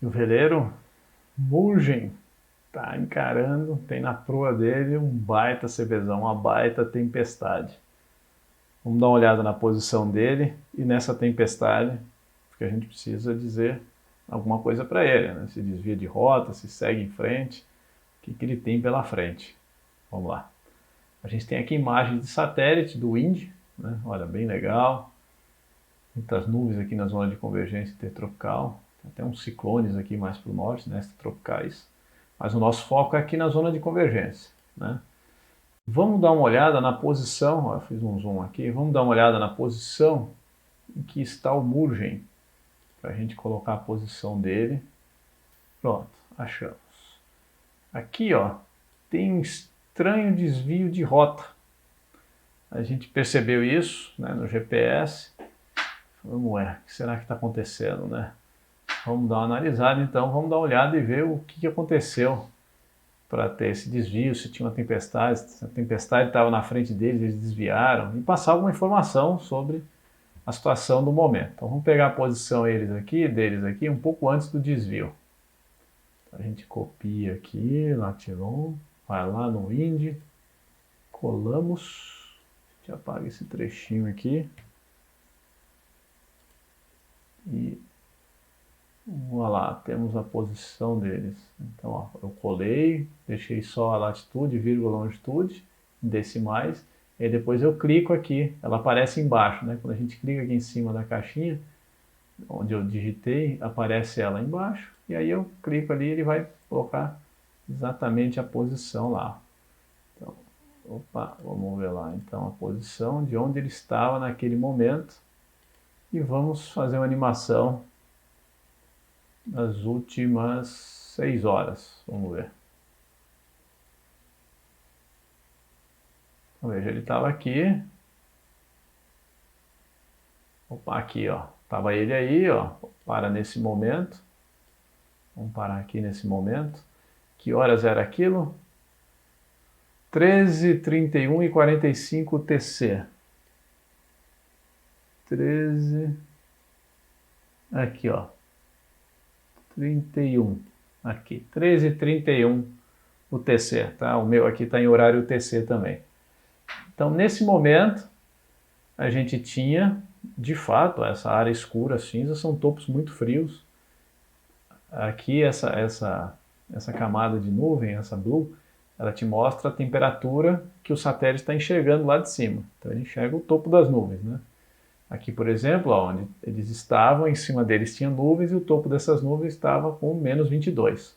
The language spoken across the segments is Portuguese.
E o veleiro Mugen tá encarando, tem na proa dele um baita CBzão, uma baita tempestade. Vamos dar uma olhada na posição dele e nessa tempestade, porque a gente precisa dizer alguma coisa para ele, né? Se desvia de rota, se segue em frente, o que ele tem pela frente. Vamos lá. A gente tem aqui imagens de satélite do wind, né? Olha, bem legal. Muitas nuvens aqui na zona de convergência intertropical. Tem até uns ciclones aqui mais para o norte, né? Tropicais. Mas o nosso foco é aqui na zona de convergência, né? Vamos dar uma olhada na posição, ó, eu fiz um zoom aqui, vamos dar uma olhada na posição em que está o Mugen, para a gente colocar a posição dele. Pronto, achamos. Aqui, ó, tem um estranho desvio de rota. A gente percebeu isso, né, no GPS. Vamos ver, o que será que está acontecendo, né? Vamos dar uma analisada, então, vamos dar uma olhada e ver o que aconteceu para ter esse desvio, se tinha uma tempestade, se a tempestade estava na frente deles, eles desviaram, e passar alguma informação sobre a situação do momento. Então vamos pegar a posição deles aqui, um pouco antes do desvio. A gente copia aqui, Latilon, vai lá no Wind, colamos, a gente apaga esse trechinho aqui, e vamos lá, temos a posição deles. Então, ó, eu colei, deixei só a latitude, vírgula, longitude, decimais, e depois eu clico aqui, ela aparece embaixo, né? Quando a gente clica aqui em cima da caixinha, onde eu digitei, aparece ela embaixo, e aí eu clico ali, ele vai colocar exatamente a posição lá. Então, opa, vamos ver lá, então, a posição de onde ele estava naquele momento, e vamos fazer uma animação nas últimas 6 horas. Vamos ver. Então, veja, ele estava aqui. Opa, aqui, ó. Estava ele aí, ó. Para nesse momento. Vamos parar aqui nesse momento. Que horas era aquilo? 13h31 e 45 UTC. 13... Aqui, ó. 31. Aqui. 13h31 UTC, tá? O meu aqui está em horário UTC também. Então, nesse momento, a gente tinha, de fato, essa área escura, cinza, são topos muito frios. Aqui, essa camada de nuvem, essa blue, ela te mostra a temperatura que o satélite está enxergando lá de cima. Então, ele enxerga o topo das nuvens, né? Aqui, por exemplo, onde eles estavam, em cima deles tinha nuvens e o topo dessas nuvens estava com menos 22.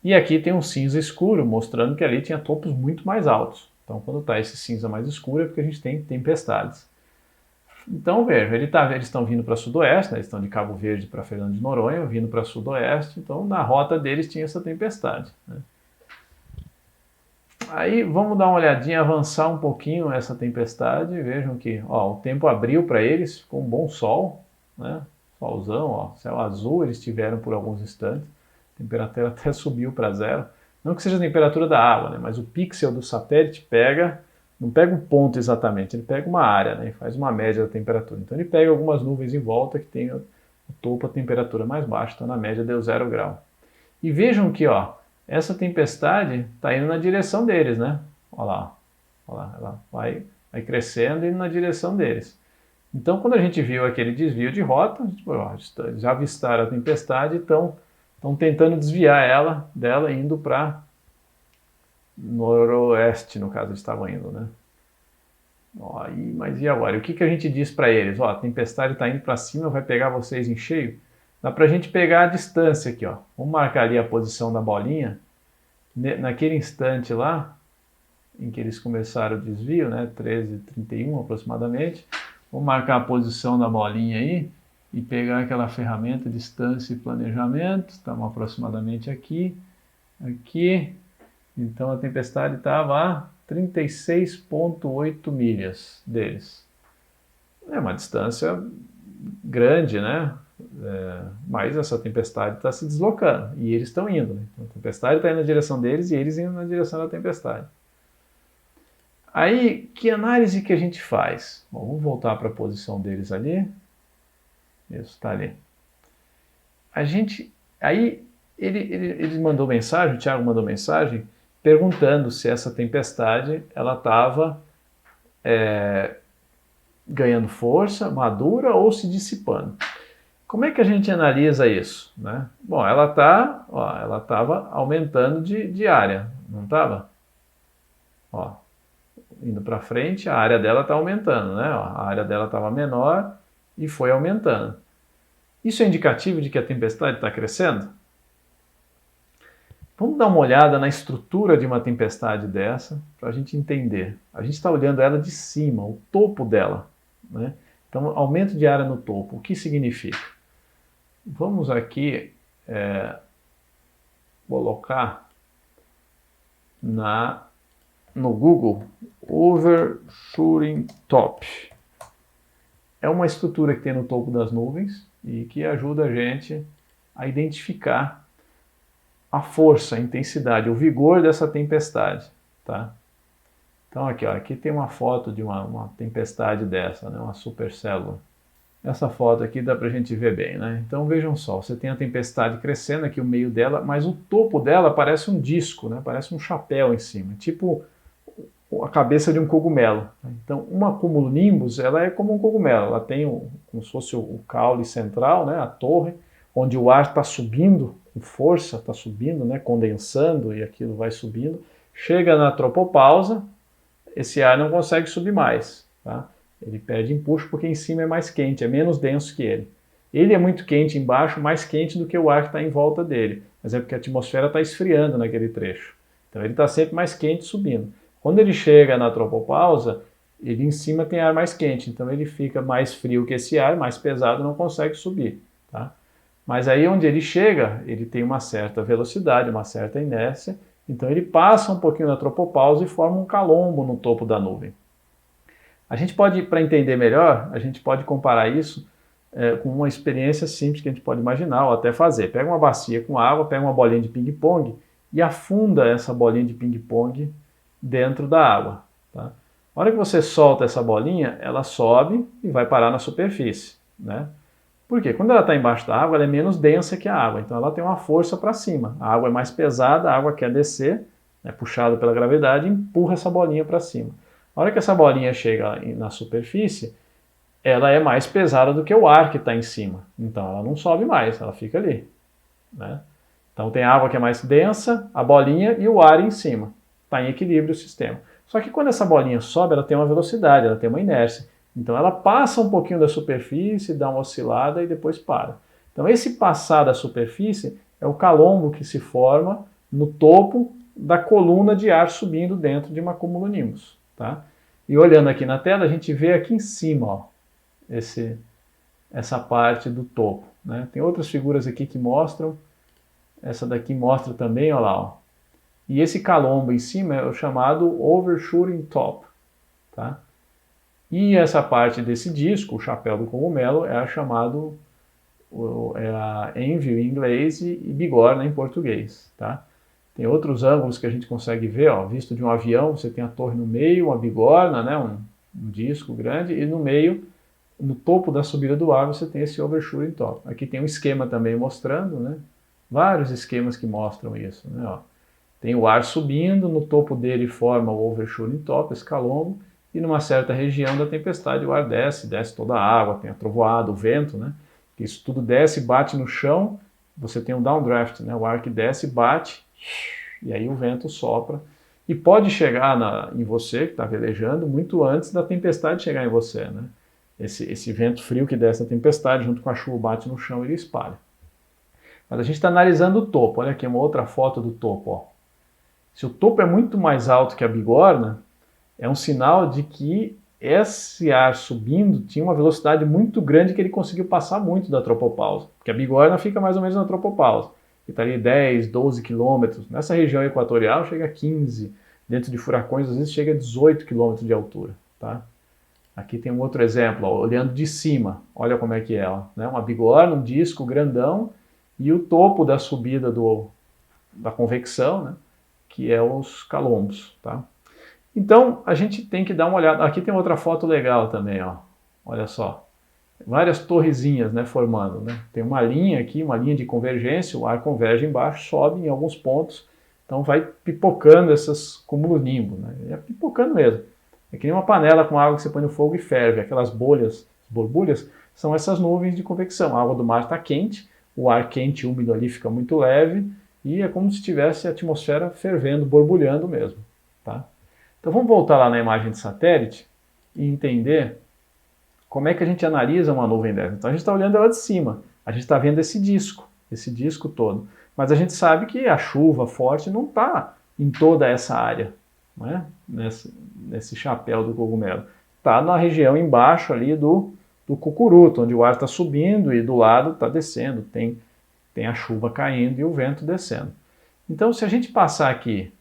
E aqui tem um cinza escuro, mostrando que ali tinha topos muito mais altos. Então, quando está esse cinza mais escuro, é porque a gente tem tempestades. Então, veja, eles estão vindo para sudoeste, né? Eles estão de Cabo Verde para Fernando de Noronha, vindo para sudoeste, então na rota deles tinha essa tempestade, né? Aí vamos dar uma olhadinha, avançar um pouquinho essa tempestade, vejam que ó, o tempo abriu para eles, ficou um bom sol, né? Solzão, ó, céu azul eles tiveram por alguns instantes, a temperatura até subiu para zero, não que seja a temperatura da água, né? Mas o pixel do satélite não pega um ponto exatamente, ele pega uma área, né? E faz uma média da temperatura. Então ele pega algumas nuvens em volta que tem o topo, a temperatura mais baixa, então na média deu 0 grau. E vejam que ó, essa tempestade está indo na direção deles, né? Olha lá, ela vai crescendo e indo na direção deles. Então, quando a gente viu aquele desvio de rota, a gente, ó, já avistaram a tempestade e estão tentando desviar dela, indo para noroeste, no caso, eles estavam indo, né? Ó, mas e agora? O que a gente diz para eles? Ó, a tempestade está indo para cima, vai pegar vocês em cheio. Dá para a gente pegar a distância aqui, ó. Vamos marcar ali a posição da bolinha. Naquele instante lá, em que eles começaram o desvio, né, 13h31 aproximadamente, vamos marcar a posição da bolinha aí e pegar aquela ferramenta distância e planejamento, estamos aproximadamente aqui, então a tempestade estava a 36,8 milhas deles. É uma distância grande, né? Mas essa tempestade está se deslocando e eles estão indo, né? Então, a tempestade está indo na direção deles e eles indo na direção da tempestade. Aí, que análise que a gente faz? Bom, vamos voltar para a posição deles ali. Isso, está ali. A gente Aí ele mandou mensagem, o Thiago mandou mensagem, perguntando se essa tempestade ela estava ganhando força, madura ou se dissipando. Como é que a gente analisa isso, né? Bom, ela estava aumentando de área, não estava? Ó, indo para frente, a área dela está aumentando, né? Ó, a área dela estava menor e foi aumentando. Isso é indicativo de que a tempestade está crescendo? Vamos dar uma olhada na estrutura de uma tempestade dessa para a gente entender. A gente está olhando ela de cima, o topo dela, né? Então, aumento de área no topo, o que significa? Vamos aqui colocar no Google Overshooting Top. É uma estrutura que tem no topo das nuvens e que ajuda a gente a identificar a força, a intensidade, o vigor dessa tempestade, tá? Então aqui, ó, aqui tem uma foto de uma tempestade dessa, né, uma supercélula. Essa foto aqui dá pra gente ver bem, né? Então vejam só, você tem a tempestade crescendo aqui o meio dela, mas o topo dela parece um disco, né? Parece um chapéu em cima, tipo a cabeça de um cogumelo. Então uma cumulonimbus, ela é como um cogumelo, ela tem como se fosse o caule central, né? A torre, onde o ar está subindo com força, está subindo, né? Condensando e aquilo vai subindo. Chega na tropopausa, esse ar não consegue subir mais, tá? Ele perde empuxo porque em cima é mais quente, é menos denso que ele. Ele é muito quente embaixo, mais quente do que o ar que está em volta dele. Mas é porque a atmosfera está esfriando naquele trecho. Então ele está sempre mais quente subindo. Quando ele chega na tropopausa, ele em cima tem ar mais quente. Então ele fica mais frio que esse ar, mais pesado, não consegue subir. Tá? Mas aí onde ele chega, ele tem uma certa velocidade, uma certa inércia. Então ele passa um pouquinho na tropopausa e forma um calombo no topo da nuvem. A gente pode, para entender melhor, a gente pode comparar isso com uma experiência simples que a gente pode imaginar ou até fazer. Pega uma bacia com água, pega uma bolinha de ping-pong e afunda essa bolinha de ping-pong dentro da água. Tá? A hora que você solta essa bolinha, ela sobe e vai parar na superfície. Né? Por quê? Quando ela está embaixo da água, ela é menos densa que a água, então ela tem uma força para cima. A água é mais pesada, a água quer descer, é puxada pela gravidade e empurra essa bolinha para cima. A hora que essa bolinha chega na superfície, ela é mais pesada do que o ar que está em cima. Então ela não sobe mais, ela fica ali. Né? Então tem a água que é mais densa, a bolinha e o ar em cima. Está em equilíbrio o sistema. Só que quando essa bolinha sobe, ela tem uma velocidade, ela tem uma inércia. Então ela passa um pouquinho da superfície, dá uma oscilada e depois para. Então esse passar da superfície é o calombo que se forma no topo da coluna de ar subindo dentro de uma cumulonimbus. Tá? E olhando aqui na tela, a gente vê aqui em cima, ó, essa parte do topo. Né? Tem outras figuras aqui que mostram, essa daqui mostra também, olha lá. Ó. E esse calombo em cima é o chamado overshooting top. Tá? E essa parte desse disco, o chapéu do cogumelo, é a anvil em inglês e bigorna em português. Tá? Tem outros ângulos que a gente consegue ver, ó, visto de um avião, você tem a torre no meio, uma bigorna, né, um disco grande, e no meio, no topo da subida do ar, você tem esse overshooting top. Aqui tem um esquema também mostrando, né, vários esquemas que mostram isso. Né, ó. Tem o ar subindo, no topo dele forma o overshooting top, esse calombo, e numa certa região da tempestade o ar desce toda a água, tem a trovoada, o vento, né, isso tudo desce, bate no chão, você tem um downdraft, né, o ar que desce, bate, e aí o vento sopra e pode chegar em você, que está velejando, muito antes da tempestade chegar em você. Né? Esse vento frio que desce da tempestade, junto com a chuva, bate no chão e ele espalha. Mas a gente está analisando o topo. Olha aqui uma outra foto do topo. Ó. Se o topo é muito mais alto que a bigorna, é um sinal de que esse ar subindo tinha uma velocidade muito grande que ele conseguiu passar muito da tropopausa. Porque a bigorna fica mais ou menos na tropopausa. Que está ali 10, 12 quilômetros. Nessa região equatorial chega a 15. Dentro de furacões, às vezes chega a 18 quilômetros de altura. Tá? Aqui tem um outro exemplo, ó, olhando de cima. Olha como é que é. Ó, né? Uma bigorna, um disco grandão e o topo da subida da convecção, né? Que é os calombos. Tá? Então, a gente tem que dar uma olhada. Aqui tem outra foto legal também. Ó. Olha só. várias torrezinhas, né, formando, né? Tem uma linha aqui, uma linha de convergência, o ar converge embaixo, sobe em alguns pontos, então vai pipocando esses cumulonimbos, né? É pipocando mesmo. É que nem uma panela com água que você põe no fogo e ferve, aquelas bolhas, borbulhas, são essas nuvens de convecção. A água do mar está quente, o ar quente úmido ali fica muito leve, e é como se tivesse a atmosfera fervendo, borbulhando mesmo, tá? Então vamos voltar lá na imagem de satélite e entender como é que a gente analisa uma nuvem dessa. Então a gente está olhando ela de cima, a gente está vendo esse disco todo. Mas a gente sabe que a chuva forte não está em toda essa área, não é? Nesse chapéu do cogumelo. Está na região embaixo ali do cucuruto, onde o ar está subindo e do lado está descendo, tem a chuva caindo e o vento descendo. Então se a gente passar aqui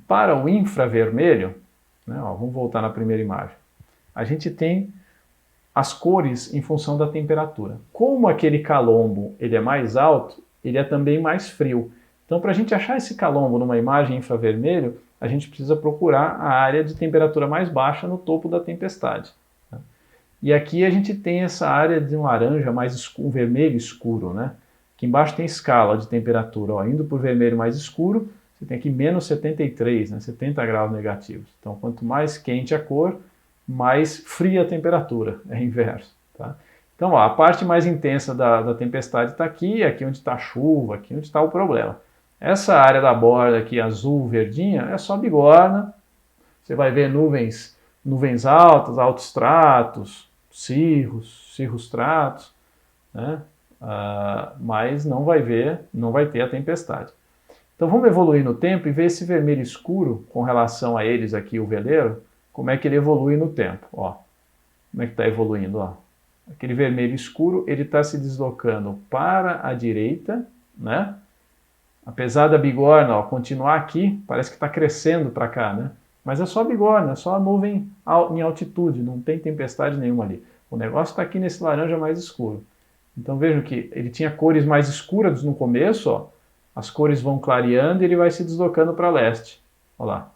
para o infravermelho, né, ó, vamos voltar na primeira imagem, a gente tem as cores em função da temperatura. Como aquele calombo ele é mais alto, ele é também mais frio. Então, para a gente achar esse calombo numa imagem infravermelho, a gente precisa procurar a área de temperatura mais baixa no topo da tempestade. E aqui a gente tem essa área de um laranja mais escuro, um vermelho escuro, né? Aqui embaixo tem escala de temperatura, ó, indo para o vermelho mais escuro, você tem aqui menos 73, né? 70 graus negativos. Então, quanto mais quente a cor, mais fria a temperatura, é inverso. Tá? Então, ó, a parte mais intensa da tempestade está aqui onde está a chuva, aqui onde está o problema. Essa área da borda aqui, azul, verdinha, é só bigorna. Você vai ver nuvens altas, altos stratos, cirros stratos, né? Mas não vai ter a tempestade. Então vamos evoluir no tempo e ver esse vermelho escuro com relação a eles aqui, o veleiro, como é que ele evolui no tempo. Ó, como é que está evoluindo? Ó. Aquele vermelho escuro, ele está se deslocando para a direita, né? Apesar da bigorna ó, continuar aqui, parece que está crescendo para cá, né? Mas é só bigorna, é só a nuvem em altitude, não tem tempestade nenhuma ali. O negócio está aqui nesse laranja mais escuro. Então vejam que ele tinha cores mais escuras no começo, ó. As cores vão clareando e ele vai se deslocando para leste. Olha lá.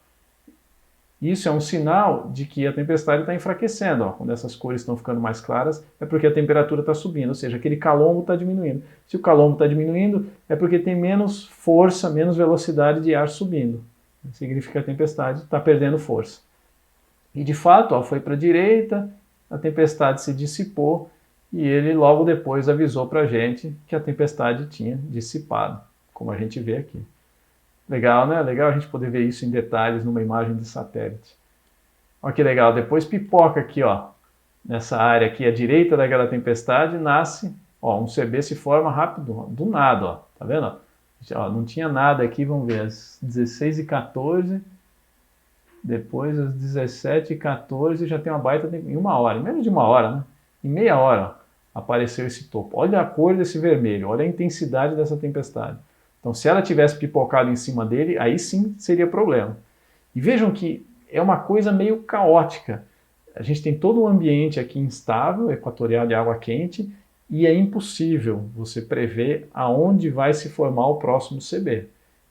Isso é um sinal de que a tempestade está enfraquecendo. Ó. Quando essas cores estão ficando mais claras, é porque a temperatura está subindo, ou seja, aquele calombo está diminuindo. Se o calombo está diminuindo, é porque tem menos força, menos velocidade de ar subindo. Significa que a tempestade está perdendo força. E de fato, ó, foi para a direita, a tempestade se dissipou e ele logo depois avisou para a gente que a tempestade tinha dissipado, como a gente vê aqui. Legal, né? Legal a gente poder ver isso em detalhes numa imagem de satélite. Olha que legal, depois pipoca aqui, ó, nessa área aqui à direita daquela tempestade, nasce, ó, um CB se forma rápido, do nada, ó, tá vendo? Ó, não tinha nada aqui, vamos ver, às 16h14, depois às 17h14 já tem uma baita em uma hora, em menos de uma hora, né? Em meia hora ó, apareceu esse topo. Olha a cor desse vermelho, olha a intensidade dessa tempestade. Então, se ela tivesse pipocado em cima dele, aí sim seria problema. E vejam que é uma coisa meio caótica. A gente tem todo um ambiente aqui instável, equatorial de água quente, e é impossível você prever aonde vai se formar o próximo CB.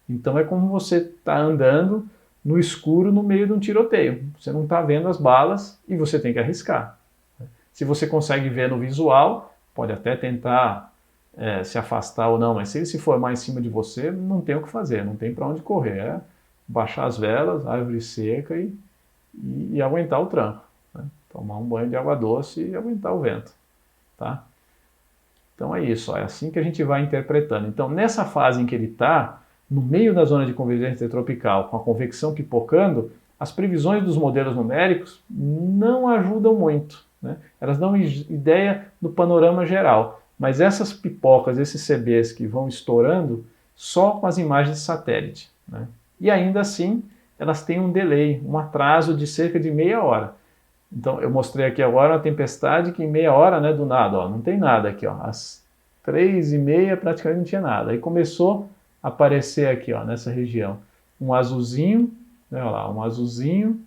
Então é como você está andando no escuro no meio de um tiroteio. Você não está vendo as balas e você tem que arriscar. Se você consegue ver no visual, pode até tentar se afastar ou não, mas se ele se formar em cima de você, não tem o que fazer, não tem para onde correr. É baixar as velas, árvore seca e aguentar o tranco. Né? Tomar um banho de água doce e aguentar o vento. Tá? Então é isso, ó, é assim que a gente vai interpretando. Então nessa fase em que ele está, no meio da zona de convergência tropical, com a convecção pipocando, as previsões dos modelos numéricos não ajudam muito. Né? Elas dão ideia do panorama geral. Mas essas pipocas, esses CBs que vão estourando, só com as imagens de satélite. Né? E ainda assim, elas têm um delay, um atraso de cerca de meia hora. Então, eu mostrei aqui agora uma tempestade que em meia hora, né, do nada, ó, não tem nada aqui. Ó, às 3h30 praticamente não tinha nada. Aí começou a aparecer aqui, ó, nessa região, um azulzinho, né, ó lá, um azulzinho.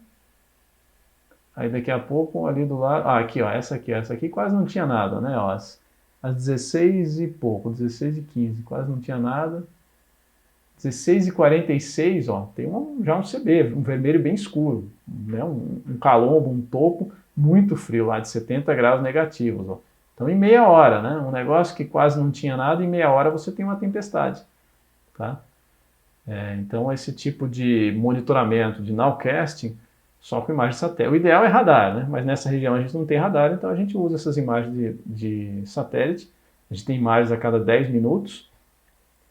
Aí daqui a pouco, ali do lado, aqui, ó, essa aqui quase não tinha nada, né, ó, às 16 e pouco, 16h15, quase não tinha nada. 16h46, ó, tem já um CB, um vermelho bem escuro, né? Um calombo, um topo muito frio lá, de 70 graus negativos. Ó. Então, em meia hora, né? Um negócio que quase não tinha nada, em meia hora você tem uma tempestade, tá? Então, esse tipo de monitoramento de nowcasting, só com imagem de satélite. O ideal é radar, né? Mas nessa região a gente não tem radar, então a gente usa essas imagens de satélite. A gente tem imagens a cada 10 minutos,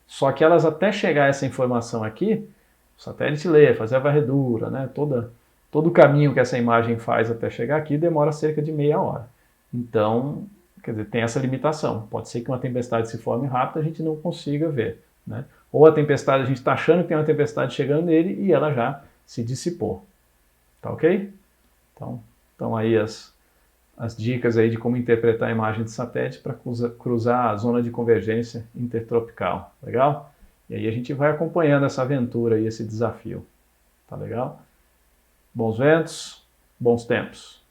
só que elas até chegar essa informação aqui, o satélite lê, fazer a varredura, né? Todo o caminho que essa imagem faz até chegar aqui demora cerca de meia hora. Então, quer dizer, tem essa limitação. Pode ser que uma tempestade se forme rápido e a gente não consiga ver, né? Ou a tempestade, a gente está achando que tem uma tempestade chegando nele e ela já se dissipou. Tá ok? Então aí as dicas aí de como interpretar a imagem de satélite para cruzar a zona de convergência intertropical. Legal? E aí a gente vai acompanhando essa aventura aí, esse desafio. Tá legal? Bons ventos, bons tempos.